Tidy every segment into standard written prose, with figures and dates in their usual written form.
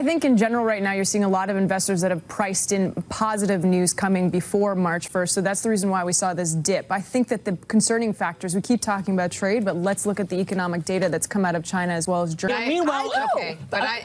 I think in general right now you're seeing a lot of investors that have priced in positive news coming before March 1st. So that's the reason why we saw this dip. I think that the concerning factors, we keep talking about trade, but let's look at the economic data that's come out of China as well as Germany. Meanwhile,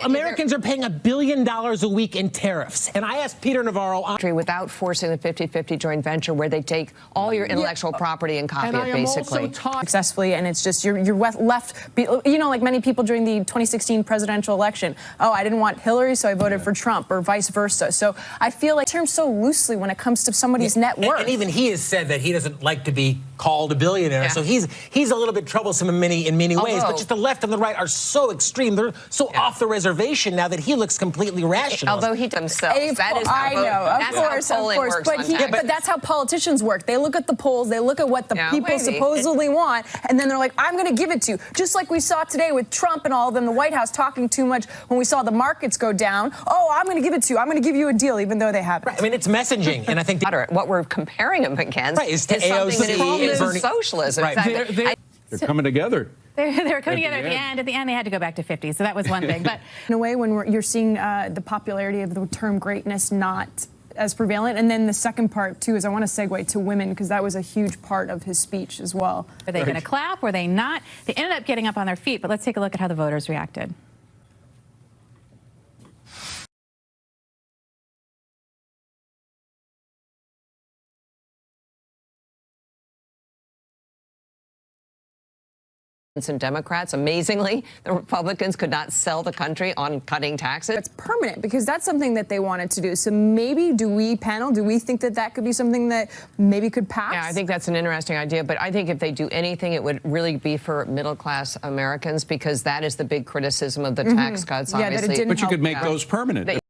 Americans are paying $1 billion a week in tariffs. And I asked Peter Navarro without forcing the 50-50 joint venture where they take all your intellectual property and copy it, basically. Successfully, and it's just you're left, you know, like many people during the 2016 presidential election. Oh, I didn't want Hillary, so I voted for Trump, or vice versa. So I feel like terms so loosely when it comes to somebody's net worth. And even he has said that he doesn't like to be called a billionaire. So he's a little bit troublesome in many ways. But just the left and the right are so extreme. They're so off the reservation now that he looks completely rational. Although he himself, that is how of course. But that's how politicians work. They look at the polls, they look at what the people supposedly want, and then they're like, I'm going to give it to you. Just like we saw today with Trump and all of them, the White House talking too much when we saw the markets go down. Oh, I'm going to give it to you. I'm going to give you a deal, even though they haven't. Right. I mean, it's messaging, and I think what we're comparing him against is to AOC and socialism. Right. Exactly. They're coming together. They were coming together at the end. They had to go back to 50, so that was one thing. But in a way, when you're seeing the popularity of the term greatness not as prevalent. And then the second part, too, is I want to segue to women, because that was a huge part of his speech as well. Were they going to clap? Were they not? They ended up getting up on their feet, but let's take a look at how the voters reacted. And Democrats, amazingly, the Republicans could not sell the country on cutting taxes. It's permanent, because that's something that they wanted to do. So maybe, do we think that that could be something that maybe could pass? Yeah, I think that's an interesting idea. But I think if they do anything, it would really be for middle-class Americans, because that is the big criticism of the tax cuts, obviously. But you could make those permanent.